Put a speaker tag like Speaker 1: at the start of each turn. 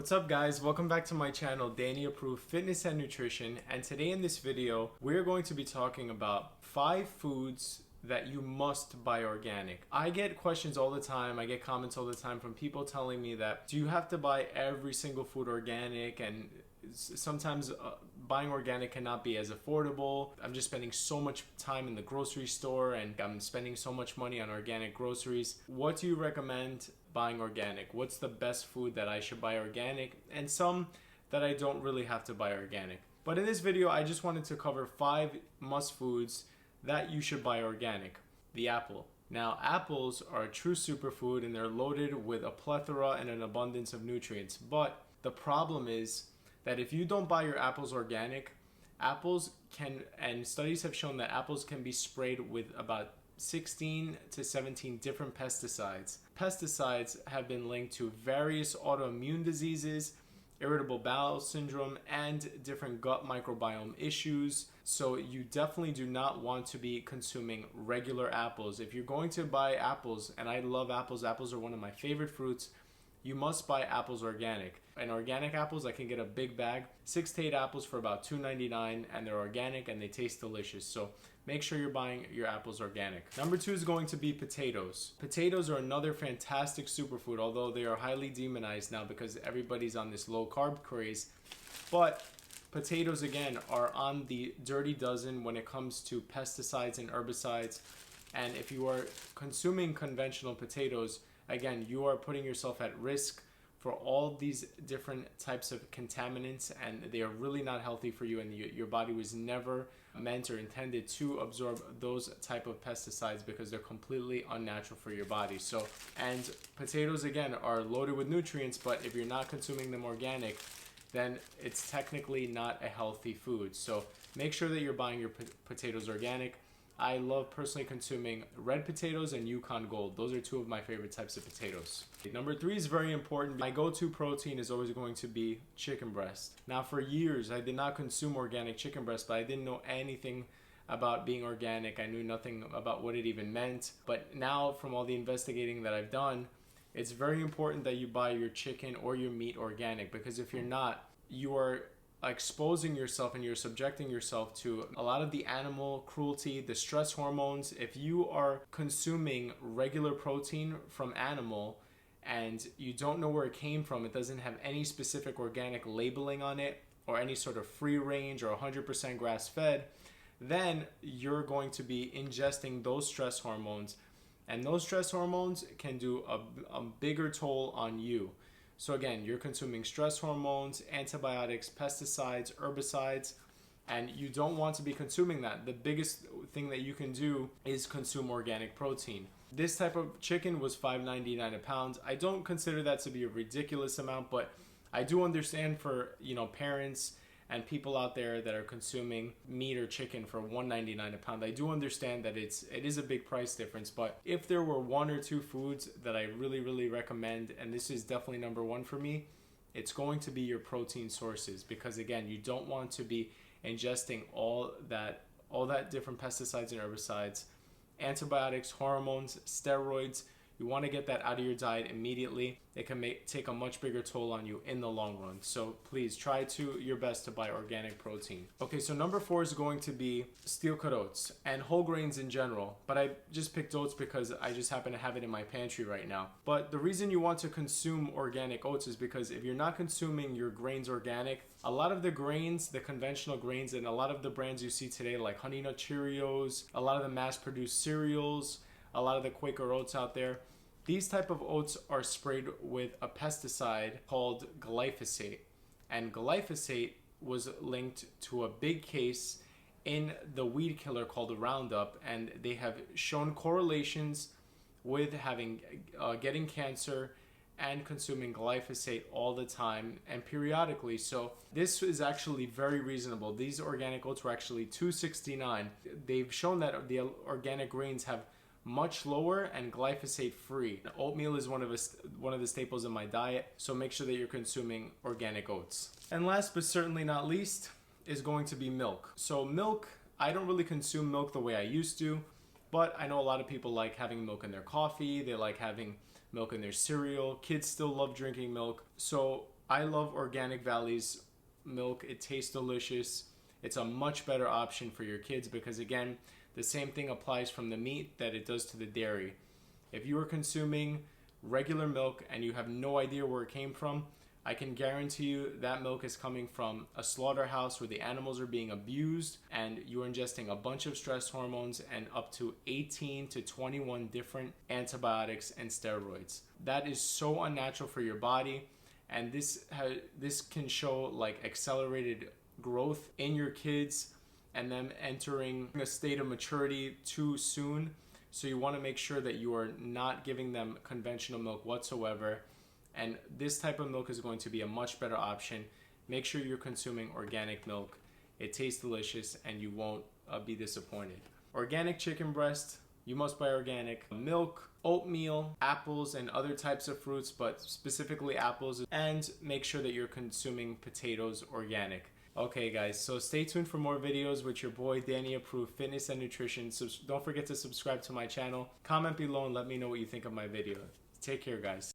Speaker 1: What's up guys, welcome back to my channel Danny Approved Fitness and Nutrition, and today in this video we're going to be talking about 5 foods that you must buy organic. I get questions all the time, I get comments all the time from people telling me that do you have to buy every single food organic, and sometimes buying organic cannot be as affordable. I'm just spending so much time in the grocery store and I'm spending so much money on organic groceries. What do you recommend buying organic? What's the best food that I should buy organic, and some that I don't really have to buy organic? But in this video I just wanted to cover 5 must foods that you should buy organic. The apple. Now, apples are a true superfood and they're loaded with a plethora and an abundance of nutrients. But the problem is that if you don't buy your apples organic, apples can, and studies have shown that apples can be sprayed with about 16 to 17 different pesticides. Pesticides have been linked to various autoimmune diseases, irritable bowel syndrome, and different gut microbiome issues. So you definitely do not want to be consuming regular apples. If you're going to buy apples, and I love apples, apples are one of my favorite fruits, you must buy apples organic. And organic apples, I can get a big bag, 6 to 8 apples for about $2.99, and they're organic and they taste delicious. So make sure you're buying your apples organic. Number 2 is going to be potatoes. Potatoes are another fantastic superfood, although they are highly demonized now because everybody's on this low carb craze. But potatoes again are on the dirty dozen when it comes to pesticides and herbicides. And if you are consuming conventional potatoes, again, you are putting yourself at risk for all these different types of contaminants, and they are really not healthy for you, and your body was never meant or intended to absorb those type of pesticides because they're completely unnatural for your body. So, and potatoes again are loaded with nutrients, but if you're not consuming them organic, then it's technically not a healthy food. So make sure that you're buying your potatoes organic. I love personally consuming red potatoes and Yukon Gold. Those are 2 of my favorite types of potatoes. Number 3 is very important. My go-to protein is always going to be chicken breast. Now, for years, I did not consume organic chicken breast, but I didn't know anything about being organic. I knew nothing about what it even meant. But now, from all the investigating that I've done, it's very important that you buy your chicken or your meat organic, because if you're not, you are exposing yourself and you're subjecting yourself to a lot of the animal cruelty, the stress hormones. If you are consuming regular protein from animal and you don't know where it came from, it doesn't have any specific organic labeling on it or any sort of free range or 100% grass fed, then you're going to be ingesting those stress hormones, and those stress hormones can do a bigger toll on you. So again, you're consuming stress hormones, antibiotics, pesticides, herbicides, and you don't want to be consuming that. The biggest thing that you can do is consume organic protein. This type of chicken was $5.99 a pound. I don't consider that to be a ridiculous amount, but I do understand for, parents and people out there that are consuming meat or chicken for $1.99 a pound. I do understand that it is a big price difference, but if there were 1 or 2 foods that I really recommend, and this is definitely number 1 for me, it's going to be your protein sources, because again, you don't want to be ingesting all that different pesticides and herbicides, antibiotics, hormones, steroids. You want to get that out of your diet immediately. It can take a much bigger toll on you in the long run. So please try your best to buy organic protein. Okay, so number 4 is going to be steel-cut oats and whole grains in general. But I just picked oats because I just happen to have it in my pantry right now. But the reason you want to consume organic oats is because if you're not consuming your grains organic, a lot of the grains, the conventional grains, and a lot of the brands you see today like Honey Nut Cheerios, a lot of the mass-produced cereals, a lot of the Quaker oats out there, these type of oats are sprayed with a pesticide called glyphosate. And glyphosate was linked to a big case in the weed killer called Roundup, and they have shown correlations with getting cancer and consuming glyphosate all the time and periodically. So this is actually very reasonable. These organic oats were actually $2.69. They've shown that the organic grains have much lower and glyphosate free. Oatmeal is one of the staples in my diet, so make sure that you're consuming organic oats. And last but certainly not least is going to be milk. So milk, I don't really consume milk the way I used to, but I know a lot of people like having milk in their coffee, they like having milk in their cereal. Kids still love drinking milk. So I love Organic Valley's milk. It tastes delicious. It's a much better option for your kids because, again, the same thing applies from the meat that it does to the dairy. If you are consuming regular milk and you have no idea where it came from, I can guarantee you that milk is coming from a slaughterhouse where the animals are being abused and you're ingesting a bunch of stress hormones and up to 18 to 21 different antibiotics and steroids. That is so unnatural for your body, and this can show like accelerated growth in your kids and them entering a state of maturity too soon. So you want to make sure that you are not giving them conventional milk whatsoever. And this type of milk is going to be a much better option. Make sure you're consuming organic milk. It tastes delicious and you won't be disappointed. Organic chicken breast, you must buy organic. Milk, oatmeal, apples, and other types of fruits, but specifically apples. And make sure that you're consuming potatoes organic. Okay guys, so stay tuned for more videos with your boy Danny Approved Fitness and Nutrition. So don't forget to subscribe to my channel. Comment below and let me know what you think of my video. Take care guys.